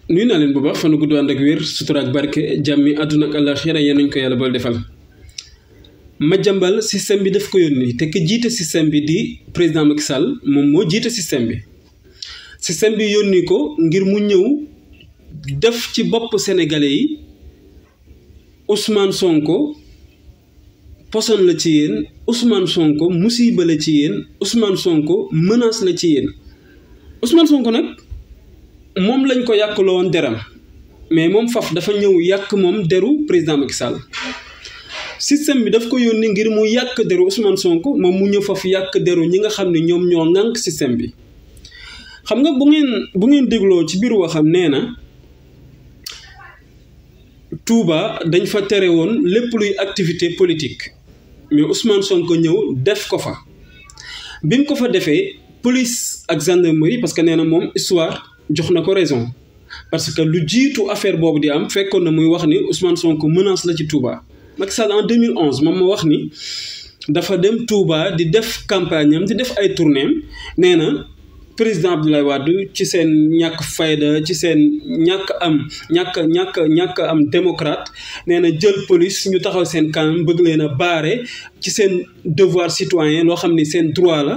nuyu naa leen bu baax fan gudd ànd ak wér sutura ak barke jàmmi àdduna ak àllaaxira yéen nañ ko yàlla bool defal Madiambal système bi daf ko yónni te ki jiite système bi di président Macky Sall moom moo jiite système bi yónni ko ngir mu ñëw def ci bopp sénégalais yi Ousmane Sonko poson la ci yéen, Ousmane Sonko musiba la ci yéen, Ousmane Sonko menace la ci yéen. Ousmane Sonko nag moom lañ ko yàqloo woon deram mais moom faf dafa ñëw yàq moom deru président Macky Sall système bi daf ko yónni ngir mu yàq deru Ousmane Sonko moom mu ñëw faf yàq deru ñi nga xam ne ñoom ñoo ŋànk système bi. xam nga bu ngeen dégloo ci biir waxam nee na Touba dañ fa tere woon lépp luy activité politique mais Ousmane Sonko ñëw def ko fa bi mu ko fa defee police ak gendarmerie parce que nee na moom histoire jox na ko raison parce que lu jiitu affaire boobu di am fekkoon na muy wax ni Ousmane Sonko menace la ci Touba. Macky Sall en 2011 moom ma wax ni dafa dem Touba di def campagne am di def ay tournée am nee na président Abdoulaye Wade ci seen ñàkk fayda ci seen ñàkk am démocrate nee na jël police ñu taxaw seen kanam bëgg leen a baare ci seen devoir citoyen loo xam ni seen droit la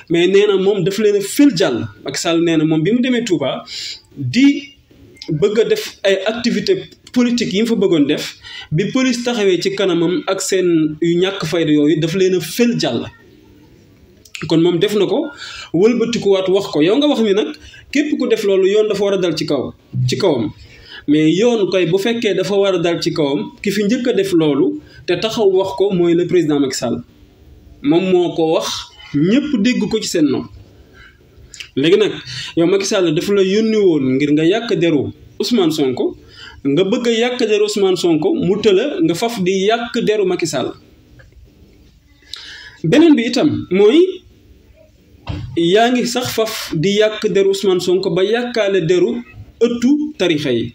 mais nee na moom daf leen a fil jàll. Macky Sall nee na moom bi mu demee Touba di bëgg a def ay activité politique yi mu fa bëggoon def bi police taxawee ci kanamam ak seen yu ñàkk fayda yooyu daf leen a fil jàll. kon moom def na ko wëlbatikuwaat wax ko yow nga wax ni nag képp ku def loolu yoon dafa war a dal ci kawam mais yoon koy bu fekkee dafa war a dal ci kawam ki fi njëkk a def loolu te taxaw wax ko mooy le président Macky Sall moom moo ko wax ñëpp dégg ko ci seen noonu. léegi nag yow Macky Sall dafa la yónni woon ngir nga yàq deru Ousmane Sonko nga bëgg a yàq deru Ousmane Sonko mu tëla nga faf di yàq deru Macky Sall. beneen bi itam mooy yaa ngi sax faf di yàq deru Ousmane Sonko ba yàkkaale deru ëttu tarixa yi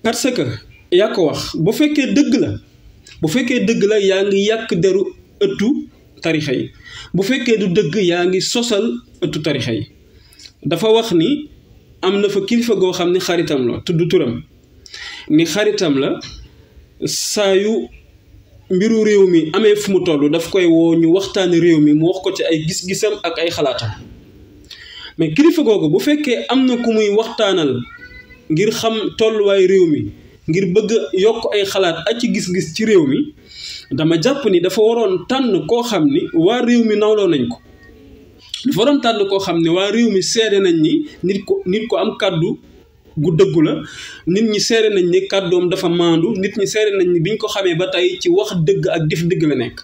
parce que yaa ko wax bu fekkee dëgg la yaa ngi yàq deru ëttu tarixa yi bu fekkee du dëgg yaa ngi sosal ëttu tarixa yi. dafa wax ni am na fa kilifa goo xam ne xaritam la tudd turam ni xaritam la saa yu mbiru réew mi amee fu mu toll daf koy woo ñu waxtaani réew mi mu wax ko ci ay gis-gisam ak ay xalaatam mais kilifa googu bu fekkee am na ku muy waxtaanal ngir xam tolluwaay réew mi ngir bëgg yokk ay xalaat ak ci gis-gis ci réew mi dama jàpp ni dafa waroon tànn koo xam ni waa réew mi nawloo nañ ko. dafa waroon tànn koo xam ne waa réew mi seede nañ ni nit ko am kàddu gu dëggu la nit ñi seere nañ ni kàddoom dafa maandu nit ñi seere nañ ni biñ ko xamee ba tey ci wax dëgg ak def dëgg la nekk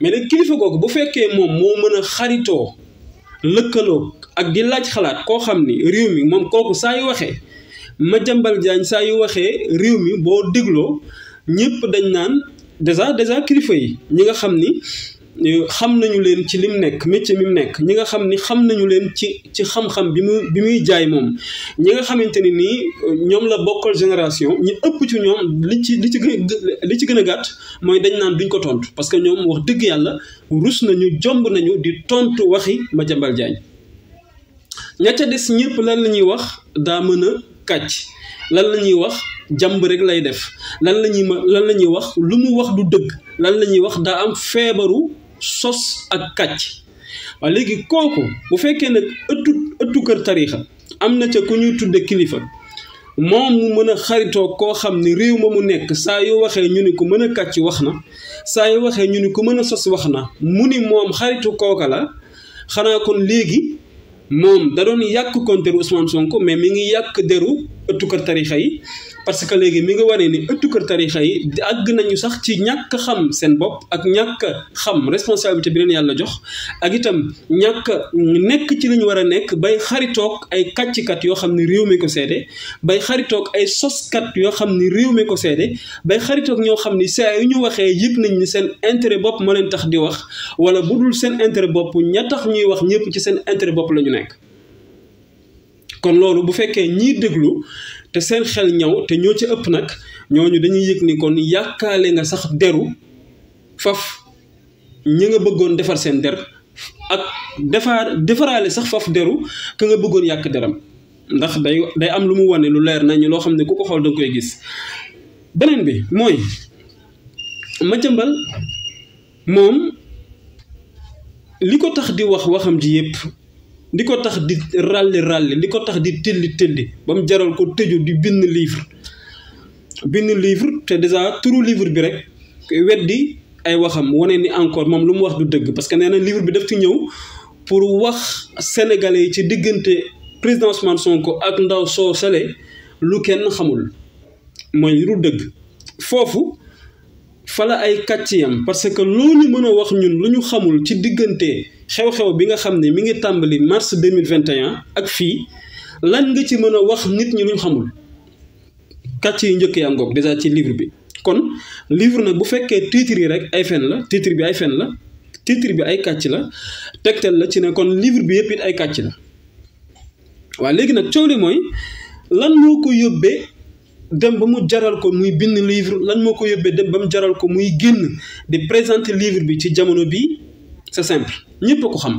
mais nag kilifa googu bu fekkee moom moo mën a xaritoo lëkkaloo ak di laaj xalaat koo xam ni réew mi moom kooku saa yu waxee Madiambal Diagne saa yu waxee réew mi boo dégloo ñëpp dañ naan déjà kilifa yi ñi nga xam ni xam nañu leen ci lim nekk métier mi mu nekk ñi nga xam ni xam nañu leen ci xam-xam bi muy jaay moom ñi nga xamante ni nii ñoom la bokkal génération ñi ëpp ci ñoom li ci gën a gàtt mooy dañ naan duñ ko tontu parce que ñoom wax dëgg yàlla rus nañu jomb nañu di tontu waxi Madiambal Diagne. ña ca des ñëpp lan la ñuy wax daa mën a kàcc lan la ñuy wax jàmb rek lay def lan la ñuy wax lu mu wax du dëgg lan la ñuy wax daa am feebaru sos ak kàcc. waaye léegi kooku bu fekkee nag ëttu kër tariixa am na ca ku ñuy tudde kilifa moom mu mën a xaritoo koo xam ne réew ma mu nekk saa yu waxee ñu ni ko mën a kàcc wax na saa yu waxee ñu ni ko mën a sos wax na mu ni moom xaritu kooka la xanaa kon léegi moom da doon yàq kon deru Ousmane Sonko mais mi ngi yàq deru ëttu kër tariixa yi parce que léegi mi ngi wane ni ëttu kër tariixa yi àgg nañu sax ci ñàkk xam seen bopp ak ñàkk xam responsabilité bi leen yàlla jox ak itam ñàkk nekk ci li ñu war a nekk bay xaritoog ay kàcckat yoo xam ne réew mi ko seede bay xaritoog ay soskat yoo xam ne réew mi ko seede bay xaritoog ñoo xam ni saa yu ñu waxee yëg nañ ni seen intérêt bopp moo leen tax di wax wala bu dul seen intérêt bopp ña tax ñuy wax ñëpp ci seen intérêt bopp la ñu nekk. kon loolu bu fekkee ñiy déglu te seen xel ñaw te ñoo ci ëpp nag ñooñu dañuy yëg ni kon yàkkaale nga sax deru faf ñi nga bëggoon defar seen der ak defaraale sax faf deru ka nga bëggoon yàq deram ndax day am lu mu wane lu leer nañu loo xam ne ku ko xool da nga koy gis. beneen bi mooy Madiambal moom li ko tax di wax waxam ji yëpp li ko tax di ràlli li ko tax di tëlli ba mu jaral ko tëju di bind livre te déjà turu livre bi rek weddi ay waxam wane ni encore moom lu mu wax du dëgg parce que nee na livre bi daf ci ñëw pour wax sénégalais yi ci diggante président Ousmane Sonko ak ndaw soo sale lu kenn xamul mooy lu dëgg foofu fala ay kàcciyam parce que loolu mën a wax ñun lu ñu xamul ci diggante xew-xew bi nga xam ne mi ngi tàmbali mars 2021 ak fii lan nga ci mën a wax nit ñi lu ñu xamul kàcc yi njëkk yaa ngoog déjà ci livre bi. kon livre nag bu fekkee titre yi rek ay fen la titre bi ay fen la titre bi ay kàcc la tegtal la ci ne kon livre bi yëpp it ay kàcc la waaw léegi nag coow li mooy lan moo ko yóbbee dem ba mu jaral ko muy bind livre lan moo ko yóbbee dem ba mu jaral ko muy génn di présenter livre bi ci jamono bii c'est simple ñëpp a ko xam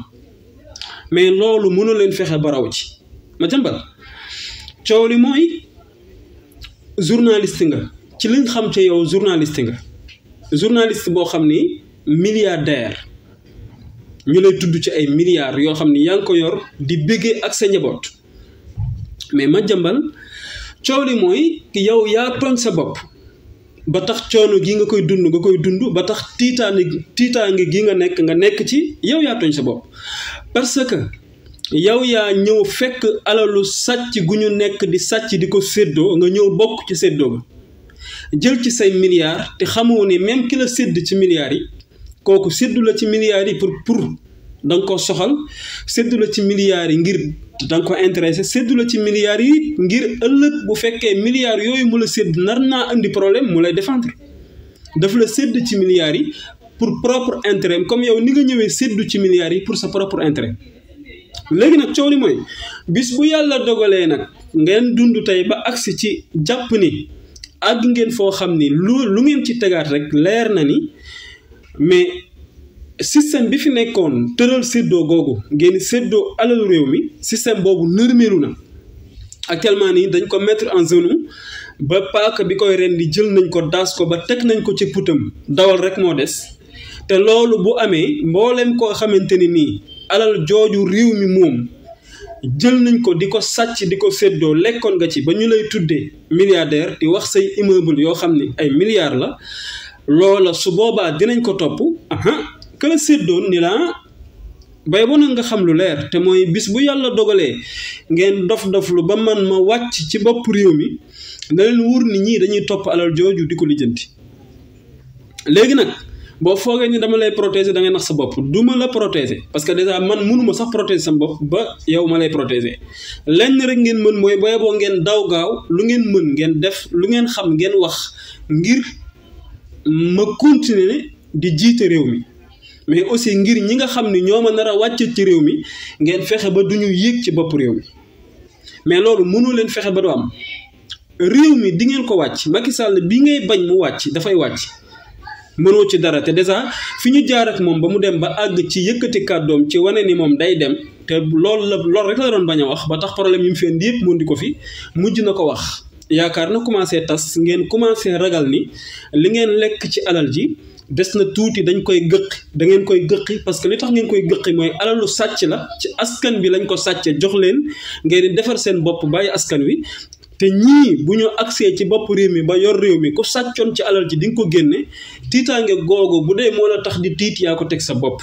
mais loolu mënu leen fexe ba raw ci Madiambal coow li mooy journaliste nga ci liñ xam ci yow journaliste nga journaliste boo xam ni milliardaire ñu lay tudd ci ay milliards yoo xam ni yaa ngi ko yor di bëggee ak sa njaboot mais Madiambal coow li mooy yow yaa tooñ sa bopp ba tax coono gi nga koy dund ba tax tiitaange gi nga nekk ci yow yaa tooñ sa bopp parce que yow yaa ñëw fekk alalu sàcc gu ñu nekk di sàcc di ko séddoo nga ñëw bokk ci séddoo ga jël ci say milliards te xamoo ni même ki la sédd ci milliards yi kooku séddu la ci milliards yi pour da nga ko soxal séddu la ci milliards yi ngir da nga ko intéressé séddu la ci milliards yi ngir ëllëg bu fekkee milliards yooyu mu la sédd nar naa indi problème mu lay défendre dafa la sédd ci milliards yi pour propre intérêt comme yow ni nga ñëwee séddu ci milliards yi pour sa propre intérêt léegi nag coow li mooy bis bu yàlla dogalee nag ngeen dund tey ba agsi ci jàpp ni àgg ngeen foo xam ni lu ngeen ci tegaat rek leer na ni mais système bi fi nekkoon tëral séddoo googu ngeen séddoo alal réew mi système boobu nërmeelu na actuellement nii dañ ko mettre en genou ba paaka bi koy ren di jël nañ ko daas ko ba teg nañ ko ci putam dawal rek moo des te loolu bu amee mbooleem koo xamante ni nii alal jooju réew mi moom jël nañ ko di ko sàcc di ko séddoo lekkoon nga ci ba ñu lay tuddee milliardaire di wax say immeuble yoo xam ne ay milliards la loola su boobaa dinañ ko topp que la séddoon ni la bay bo na nga xam lu leer te mooy bis bu yàlla dogalee ngeen dof-doflu ba man ma wàcc ci bopp réew mi na leen wóor ni ñii dañuy topp alal jooju di ko lijjanti léegi nag boo foogee ni dama lay protéger da ngay nax sa bopp du ma la protéger parce que déjà man mënuma sax protéger sa bopp ba yow ma lay protéger lenn rek ngeen mën mooy booy boo ngeen daw gaaw lu ngeen mën ngeen def lu ngeen xam ngeen wax ngir ma continuer di jiite réew mi mais aussi ngir ñi nga xam ni ñoo ma nar a wàcc ci réew mi ngeen fexe ba duñu yéeg ci bopp réew mi mais loolu mënu leen fexe ba du am réew mi di ngeen ko wàcc Macky Sall bi ngay bañ mu wàcc dafay wàcc mënoo ci dara te déjà fi ñu jaar ak moom ba mu dem ba àgg ci yëkkati kàddoom ci wane ni moom day dem te loolu rek la doon bañ a wax ba tax problème yi mu fi indi yëpp mu di ko fi mujj na ko wax yaakaar na commencé tas ngeen commencé ragal ni li ngeen lekk ci alal ji des na tuuti dañ koy gëqi da ngeen koy gëqi parce que li tax ngeen koy gëqi mooy alalu sàcc la ci askan bi lañ ko sàcce jox leen ngeen di defar seen bopp bàyyi askan wi te ñii bu ñu agsee ci bopp réew mi ba yor réew mi ku sàccoon ci alal ji di nga ko génne tiitaange googu bu dee moo la tax di tiit yaa ko teg sa bopp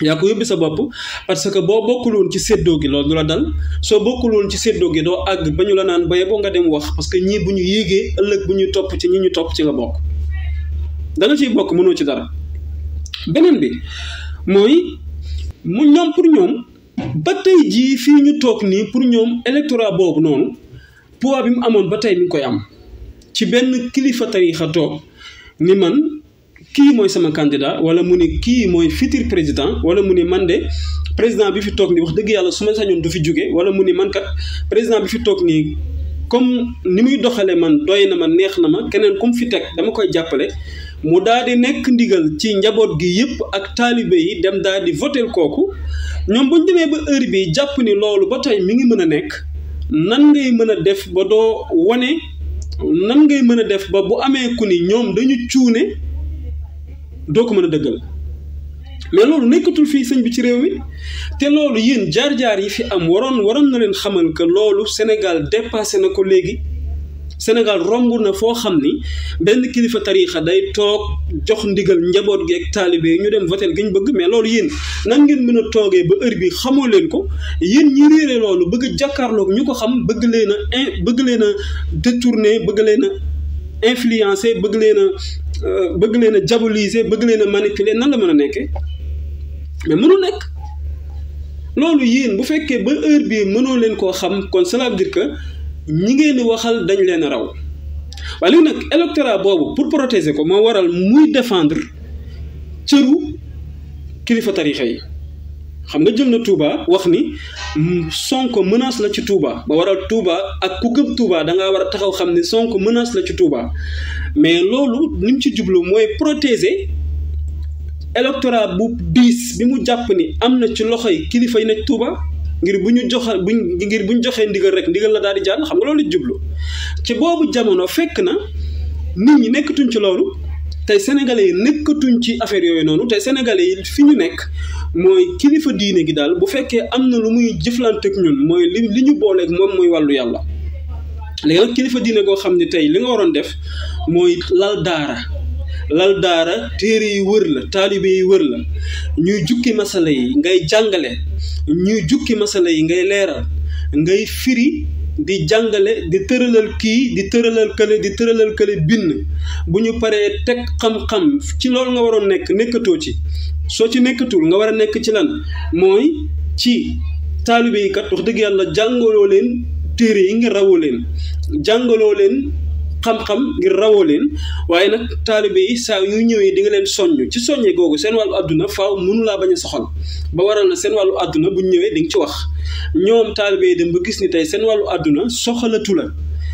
yaa ko yóbbi sa bopp parce que boo bokkul woon ci séddoo gi loolu du la dal soo bokkul woon ci séddoo gi doo àgg ba ñu la naan baye boo nga dem wax parce que ñii bu ñu yéegee ëllëg bu ñuy topp ci ñi ñu topp ci nga bokk da nga ciy bokk mënoo ci dara beneen bi mooy mu ñoom pour ñoom ba tey jii fii ñu toog nii pour ñoom électorat boobu noonu poids bi mu amoon ba tey mi ngi koy am ci benn kilifa tariixa toog ni man kii mooy sama candidat wala mu ni kii mooy futur président wala mu ni man de président bi fi toog nii wax dëgg yàlla su ma sañoon du fi jóge wala mu ni man kat président bi fi toog nii comme ni muy doxale man doy na ma neex na ma keneen ku mu fi teg dama koy jàppale mu daal di nekk ndigal ci njaboot gi yëpp ak taalibe yi dem daal di votel kooku ñoom bu ñu demee ba heure bi jàpp ni loolu ba tey mi ngi mën a nekk nan ngay mën a def ba doo wane nan ngay mën a def ba bu amee ku ni ñoom dañu cuune doo ko mën a dëggal mais loolu nekkatul fii sëñ bi ci réew mi te loolu yéen jaar-jaar yi fi am waroon na leen xamal que loolu Sénégal dépassé na ko léegi Sénégal romb na foo xam ni benn kilifa tariixa day toog jox ndigal njaboot gi ak taalibe yi ñu dem votel gi ñu bëgg mais loolu yéen nan ngeen mën a toogee ba heure bi xamoo leen ko yéen ñi réere loolu bëgg a jàkkaarloog ñu ko xam bëgg leen a détourner bëgg leen a influencer bëgg leen a diaboliser bëgg leen a manipuler nan la mën a nekkee mais mënul nekk loolu yéen bu fekkee ba heure bii mënoo leen koo xam kon cela veut dire que ñi ngeen di waxal dañ leen a raw waaye léegi nag électorat boobu pour protéger ko moo waral muy défendre cëru kilifa tarixa yi xam nga jël na Touba wax ni Sonko menace la ci Touba ba waral Touba ak ku gëm Touba da ngaa war a taxaw xam ni Sonko menace la ci Touba mais loolu ni mu ci jublu mooy protéger électorat bu diis bi mu jàpp ni am na ci loxoy kilifa yi nekk Touba ngir bu ñu joxee ndigal rek ndigal la daal di jàll xam nga loolu jublu ci boobu jamono fekk na nit ñi nekkatuñ ci loolu tey sénégalais yi nekkatuñ ci affaire yooyu noonu tey sénégalais yi fi ñu nekk mooy kilifa diine gi daal bu fekkee am na lu muy jëflanteeg ñun mooy li ñu booleeg moom mooy wàllu yàlla léegi nag kilifa diine goo xam ne tey li nga waroon def mooy lal daara téere yi wër la taalibe yi wër la ñuy jukki masala yi ngay jàngale ñuy jukki masala yi ngay leeral ngay firi di jàngale di tëralal kii di tëralal kële bind bu ñu paree teg xam-xam ci loolu nga waroon nekkatoo ci soo ci nekkatul nga war a nekk ci lan mooy ci taalibe yi kat wax dëgg yàlla jàngaloo leen téere yi ngir rawoo leen jàngaloo leen xam-xam ngir rawoo leen waaye nag taalibe yi saa yu ñëwee di nga leen soññ ci soññe googu seen wàllu àdduna faaw mënu laa bañ a soxal ba waral na seen wàllu àdduna bu ñu ñëwee di nga ci wax ñoom taalibe yi dem ba gis ni tey seen wàllu àdduna soxalatu la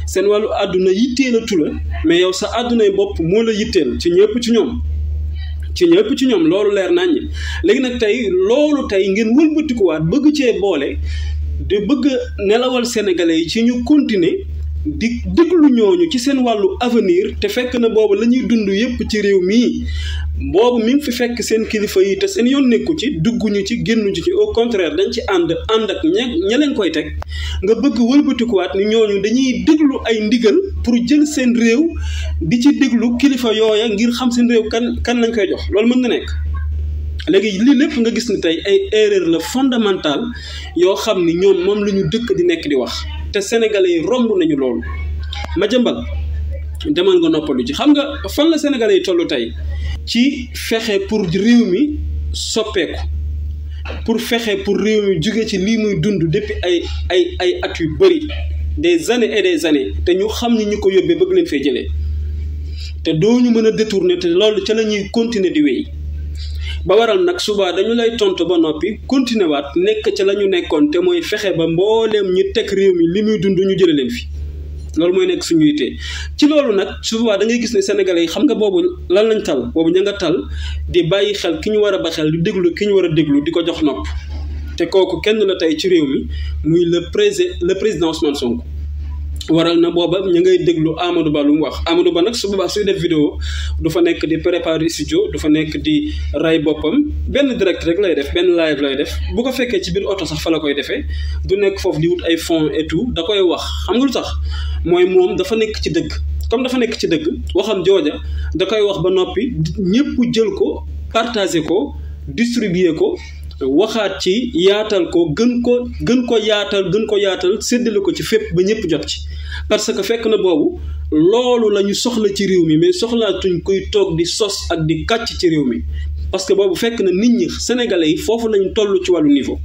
seen wàllu àdduna yitteelatu la mais yow sa àddunay bopp moo la yitteel ci ñëpp ci ñoom loolu leer naññ léegi nag tey loolu tey ngeen wëlbatikuwaat bëgg cee boole di bëgg nelawal sénégalais yi ci ñu continuer di déglu ñooñu ci seen wàllu avenir te fekk na boobu la ñuy dund yépp ci réew mii boobu mi ngi fi fekk seen kilifa yi te seen yoon nekku ci dugguñu ci génnuñu ci au contraire dañ ci ànd ak ña leen koy teg nga bëgg wëlbatikuwaat ni ñooñu dañuy déglu ay ndigal pour jël seen réew di ci déglu kilifa yooya ngir xam seen réew kan lañ koy jox loolu mën na nekk. léegi lii lépp nga gis ni tey ay erreur la fondamentale yoo xam ni ñoom moom la ñu dëkk di nekk di wax te sénégalais yi romb nañu loolu Madiambal demal nga noppalu ci xam nga fan la sénégalais yi toll tey ci fexe pour réew mi soppeeku pour fexe pour réew mi jóge ci lii muy dund depuis ay at yu bëri des années et des années te ñu xam ni ñu ko yóbbee bëgg leen fee jëlee te doo ñu mën a détourner te loolu ca la ñuy continuer di wéy ba waral nag suba dañu lay tontu ba noppi continuer waat nekk ca la ñu nekkoon te mooy fexe ba mbooleem ñi teg réew mi li muy dund ñu jële leen fi loolu mooy nekk suñu yitte ci loolu nag suba da ngay gis ne sénégalais yi xam nga boobu lan lañ tal boobu ña nga tal di bàyyi xel ki ñu war a ba xel di déglu ki ñu war a déglu di ko jox nopp te kooku kenn la tey ci réew mi muy le président Ousmane Sonko waral na booba ñu ngay déglu Amadou Ba lu mu wax Amadou Ba nag su boobaa suy def vidéo du fa nekk di préparer studio du fa nekk di ray boppam benn direct rek lay def benn live lay def bu ko fekkee ci biir oto sax fa la koy defee du nekk foofu di wut ay fonds et tout da koy wax xam nga lu tax mooy moom dafa nekk ci dëgg comme dafa nekk ci dëgg waxam jooja da koy wax ba noppi ñëpp jël ko partager ko distribuer ko waxaat ci yaatal ko gën ko yaatal séddale ko ci fépp ba ñëpp jot ci parce que fekk na boobu loolu la ñu soxla ci réew mi mais soxlaatuñ koy toog di sos ak di kàcc ci réew mi parce que boobu fekk na nit ñi sénégalais yi foofu lañu toll ci wàllu niveau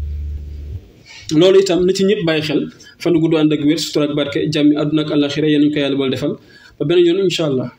loolu itam na ci ñëpp bàyyi xel fan gudd ànd ak wér sutura ak barke jàmmi àdduna ak àllaxira yéen ñu ko yàlla bal defal ba beneen yoon incha allah